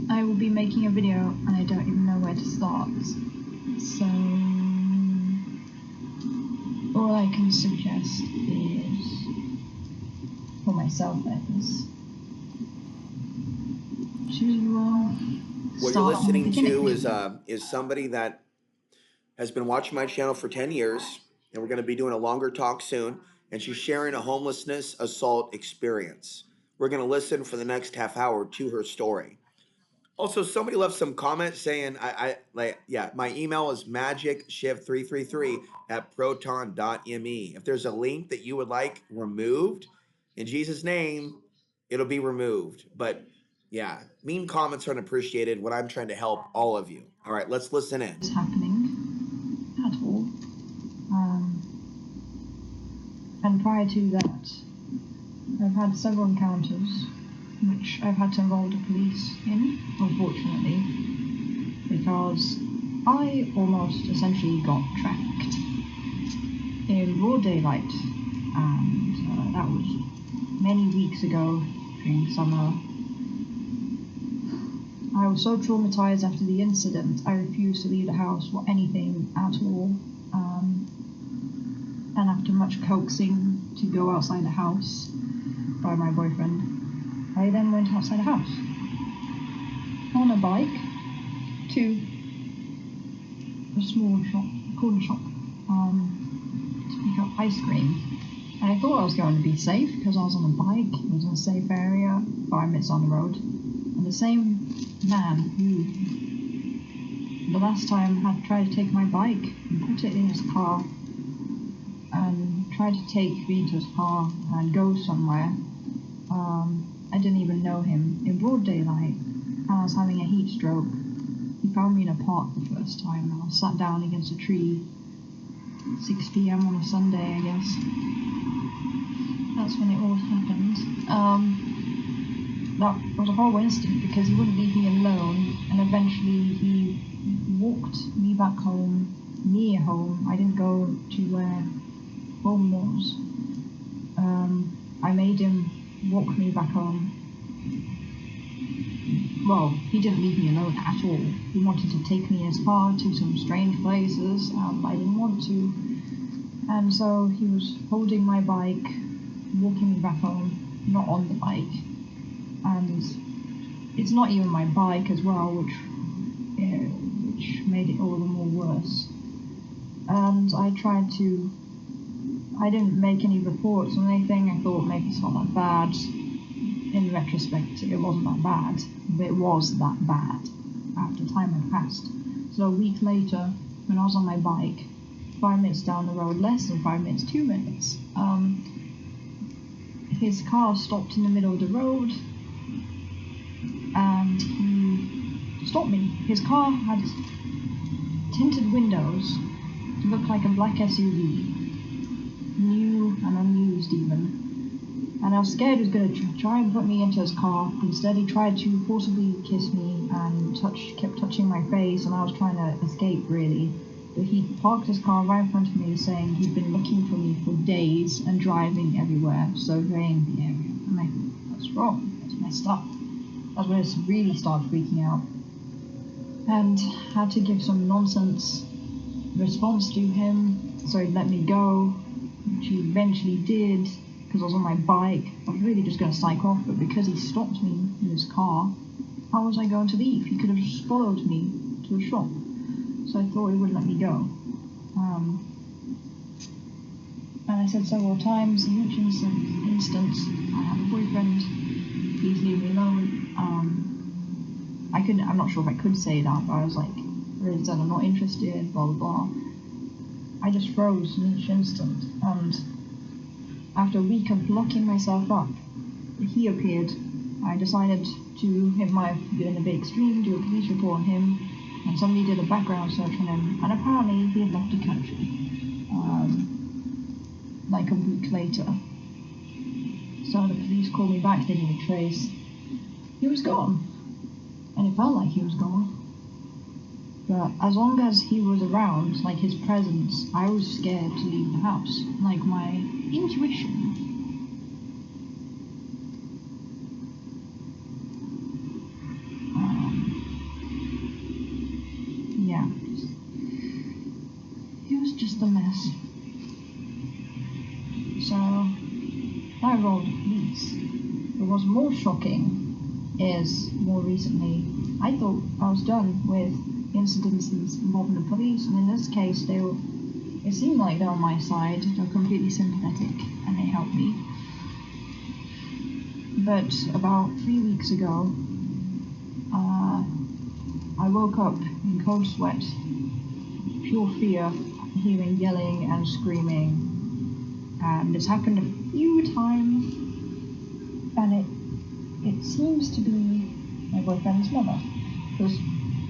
I will be making a video and I don't even know where to start. So all I can suggest is, for myself is, to what you're listening to is somebody that has been watching my channel for 10 years, and we're going to be doing a longer talk soon, and she's sharing a homelessness assault experience. We're going to listen for the next half hour to her story. Also, somebody left some comments saying, my email is magicshift333@proton.me. If there's a link that you would like removed, in Jesus' name, it'll be removed. But yeah, mean comments aren't appreciated when I'm trying to help all of you. All right, let's listen in. It's happening at all. And prior to that, I've had several encounters which I've had to involve the police in, unfortunately, because I almost essentially got trafficked in broad daylight, and that was many weeks ago during summer. I was so traumatized after the incident, I refused to leave the house for anything at all, and after much coaxing to go outside the house by my boyfriend, I then went outside the house on a bike to a small shop, corner shop, to pick up ice cream. And I thought I was going to be safe because I was on a bike, it was in a safe area, 5 minutes on the road. And the same man who the last time had tried to take my bike and put it in his car and tried to take me to his car and go somewhere. I didn't even know him in broad daylight, and I was having a heat stroke. He found me in a park the first time, and I was sat down against a tree, 6 p.m. on a Sunday, I guess. That's when it all happened. That was a horrible incident because he wouldn't leave me alone, and eventually he walked me back home, near home. I didn't go to where home was. I made him walk me back home. Well, he didn't leave me alone at all. He wanted to take me in his car to some strange places, I didn't want to. And so he was holding my bike, walking me back home, not on the bike. And it's not even my bike as well, which made it all the more worse. And I didn't make any reports or anything. I thought maybe it's not that bad. In retrospect, it wasn't that bad, but it was that bad after time had passed. So a week later, when I was on my bike, 5 minutes down the road, less than 5 minutes, 2 minutes, his car stopped in the middle of the road, and he stopped me. His car had tinted windows to look like a black SUV, new and unused even. And I was scared he was going to try and put me into his car. Instead, he tried to forcibly kiss me and kept touching my face, and I was trying to escape, really. But he parked his car right in front of me, saying he'd been looking for me for days and driving everywhere, surveying the area. And I thought, that's wrong, that's messed up. That's when it really started freaking out. And had to give some nonsense response to him, so he let me go, which he eventually did. Because I was on my bike, I was really just going to psych off, but because he stopped me in his car, how was I going to leave? He could have just followed me to a shop, so I thought he would let me go. And I said several times in each instance, I have a boyfriend, please leave me alone. I'm not sure if I could say that, but I was like, really said I'm not interested, blah blah blah. I just froze in each instant, and after a week of locking myself up, he appeared. I decided to, it might have been a bit extreme, do a police report on him, and somebody did a background search on him, and apparently he had left the country, like a week later. So the police called me back, they didn't trace. He was gone, and it felt like he was gone. But as long as he was around, like his presence, I was scared to leave the house. Like my intuition. just a mess. So I rolled police. But what's more shocking is, more recently, I thought I was done with incidences involving the police, and in this case, it seemed like they're on my side. They're completely sympathetic, and they helped me. But about 3 weeks ago, I woke up in cold sweat, pure fear, hearing yelling and screaming, and it's happened a few times, and it seems to be my boyfriend's mother, because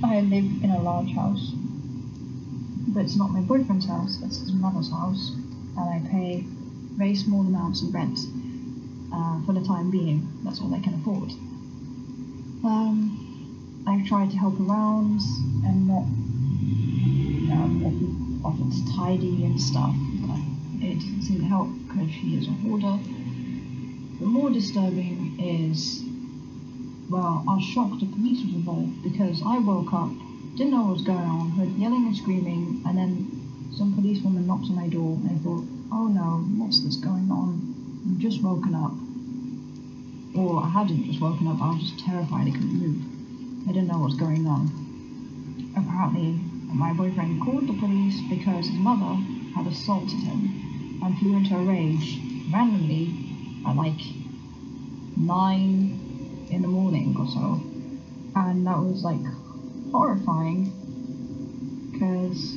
I live in a large house, but it's not my boyfriend's house, it's his mother's house, and I pay very small amounts of rent for the time being. That's all I can afford. I've tried to help around and not offer to tidy and stuff, but it doesn't seem to help because she is a hoarder. But more disturbing is, well, I was shocked the police was involved, because I woke up, didn't know what was going on, heard yelling and screaming, and then some policewoman knocked on my door, and I thought, oh no, what's this going on? I've just woken up. Or I hadn't just woken up, I was just terrified I couldn't move. I didn't know what was going on. Apparently, my boyfriend called the police because his mother had assaulted him and flew into a rage randomly at like 9 in the morning or so. And that was like horrifying, because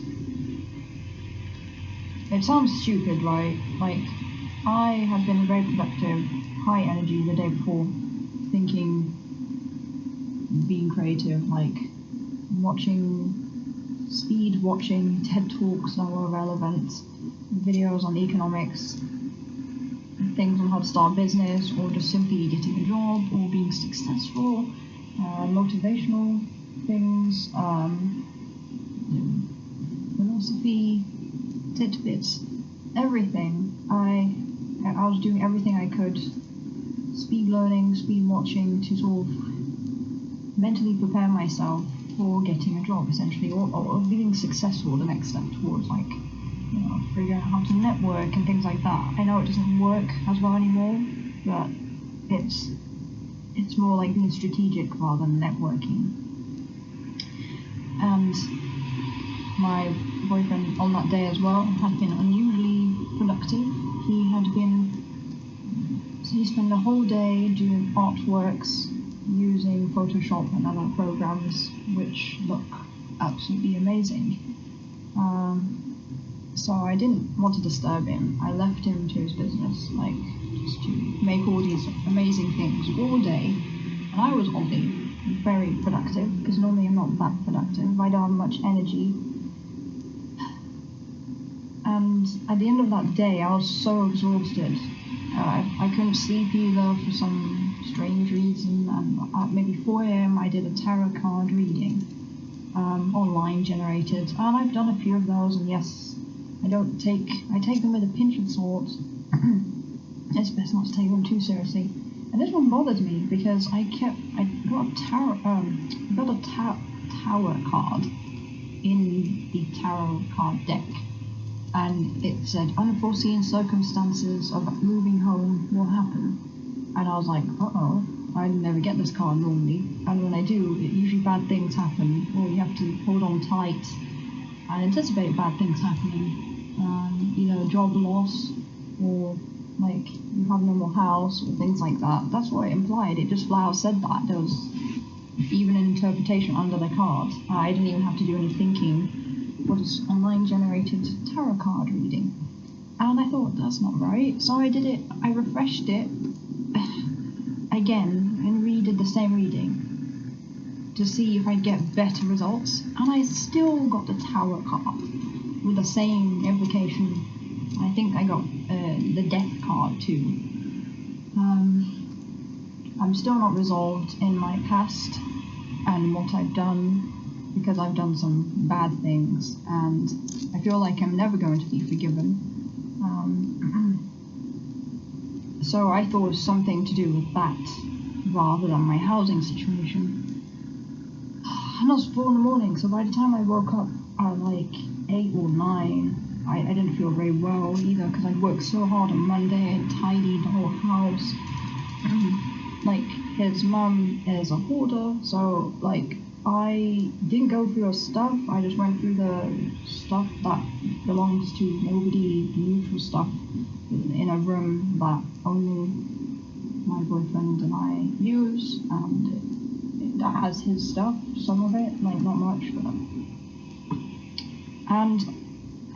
it sounds stupid, right? Like, I had been very productive, high energy the day before, thinking, being creative, like speed watching TED Talks that were relevant, videos on economics, things on how to start a business, or just simply getting a job, or being successful, motivational things, philosophy, tidbits, everything. I was doing everything I could, speed learning, speed watching, to sort of mentally prepare myself for getting a job, essentially, or being successful, the next step towards, like, figuring out how to network and things like that. I know it doesn't work as well anymore, but it's more like being strategic rather than networking. And my boyfriend on that day as well had been unusually productive. He spent the whole day doing artworks using Photoshop and other programs which look absolutely amazing. So I didn't want to disturb him. I left him to his business, like, just to make all these amazing things all day. And I was oddly very productive, because normally I'm not that productive. I don't have much energy. And at the end of that day, I was so exhausted. I couldn't sleep either for some strange reason. And at maybe 4 a.m. I did a tarot card reading, online generated. And I've done a few of those, and yes, I take them with a pinch of salt. It's best not to take them too seriously. And this one bothered me because I got a tower card in the tarot card deck, and it said unforeseen circumstances of moving home will happen. And I was like, uh-oh, I never get this card normally, and when I do, usually bad things happen, or you have to hold on tight and anticipate bad things happening, either a job loss, or like you have no more house, or things like that. That's what it implied. It just flat out said that. There was even an interpretation under the card. I didn't even have to do any thinking for this online generated tarot card reading. And I thought, that's not right. So I did it, I refreshed it again and redid the same reading to see if I'd get better results. And I still got the tower card with the same implication. I think I got the death card too. I'm still not resolved in my past and what I've done, because I've done some bad things, and I feel like I'm never going to be forgiven. So I thought it was something to do with that rather than my housing situation. And it was 4 in the morning, so by the time I woke up at like 8 or 9, I didn't feel very well either because I'd worked so hard on Monday and tidied the whole house. Like, his mum is a hoarder, so, like, I didn't go through her stuff, I just went through the stuff that belongs to nobody, neutral stuff, in a room that only my boyfriend and I use, and that has his stuff, some of it, like, not much, but... And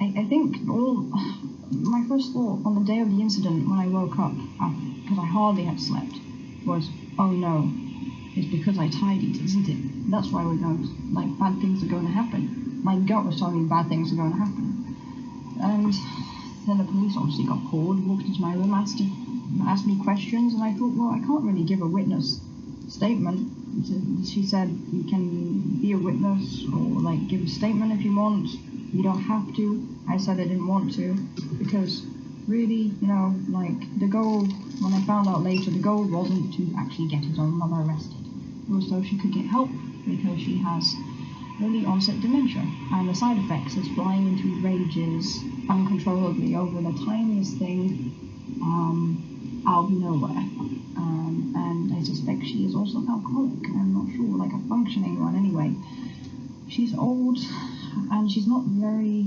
I think my first thought on the day of the incident when I woke up, because I hardly had slept, was, oh no, it's because I tidied, isn't it? That's why bad things are going to happen. My gut was telling me bad things are going to happen. And then the police obviously got called, walked into my room, asked me questions, and I thought, well, I can't really give a witness statement. She said, you can be a witness or like give a statement if you want. You don't have to. I said I didn't want to because really, like the goal, when I found out later, the goal wasn't to actually get his own mother arrested. It was so she could get help because she has early onset dementia, and the side effects is flying into rages uncontrollably over the tiniest thing out of nowhere. And I suspect she is also alcoholic. I'm not sure, like a functioning one anyway. She's old and she's not very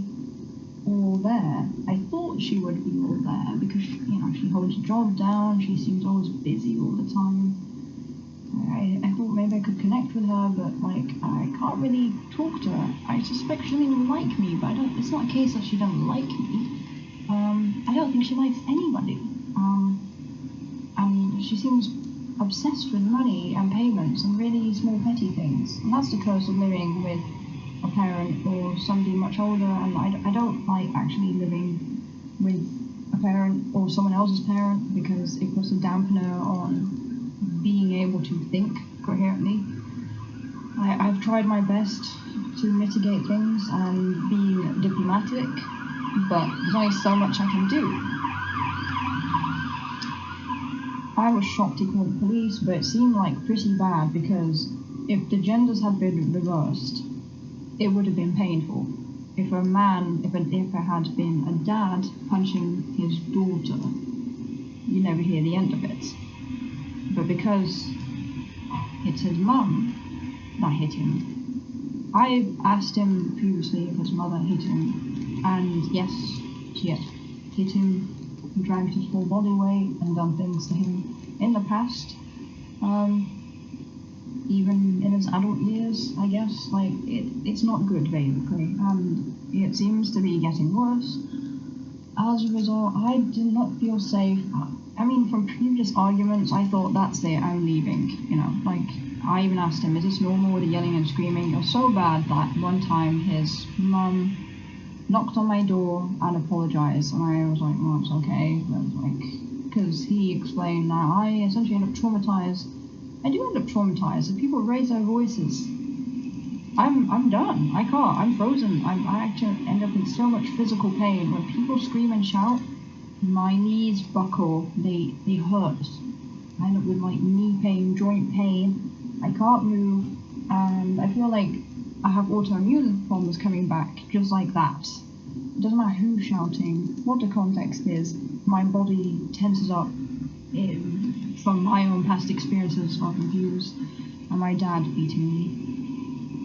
all there. I thought she would be all there because she holds a job down, she seems always busy all the time. I thought maybe I could connect with her, but I can't really talk to her. I suspect she doesn't even like me, but it's not a case that she doesn't like me. I don't think she likes anybody. And she seems obsessed with money and payments and really small petty things. And that's the curse of living with a parent or somebody much older, and I don't like actually living with a parent or someone else's parent because it puts a dampener on being able to think coherently. I've tried my best to mitigate things and be diplomatic, but there's only so much I can do. I was shocked he called the police, but it seemed like pretty bad because if the genders had been reversed, it would have been painful. If it had been a dad punching his daughter, you never hear the end of it. But because it's his mum that hit him, I asked him previously if his mother hit him, and yes, she had hit him, dragged his whole body away, and done things to him in the past. Even in his adult years, I guess, it's not good, basically, and it seems to be getting worse. As a result, I did not feel safe. I mean, from previous arguments, I thought, that's it, I'm leaving, I even asked him, is this normal with the yelling and screaming? It was so bad that one time his mum knocked on my door and apologized, and I was like, well, it's okay, because he explained that I essentially end up traumatized. I do end up traumatized. If people raise their voices, I'm done. I can't. I'm frozen. I actually end up in so much physical pain. When people scream and shout, my knees buckle. They hurt. I end up with knee pain, joint pain. I can't move, and I feel like I have autoimmune problems coming back just like that. It doesn't matter who's shouting, what the context is. My body tenses up. From my own past experiences of abuse, and my dad beating me,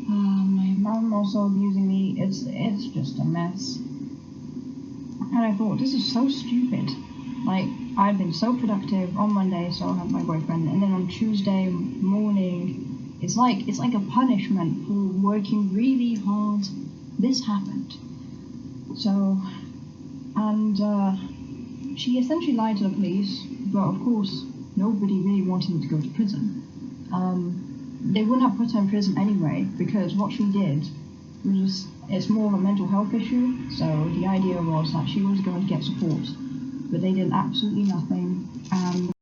my mom also abusing me. It's just a mess. And I thought, this is so stupid. I'd been so productive on Monday, so I had my boyfriend, and then on Tuesday morning, it's like a punishment for working really hard. This happened. So, and she essentially lied to the police, but of course, nobody really wanted him to go to prison. They wouldn't have put her in prison anyway, because what she did was it's more of a mental health issue, so the idea was that she was going to get support, but they did absolutely nothing.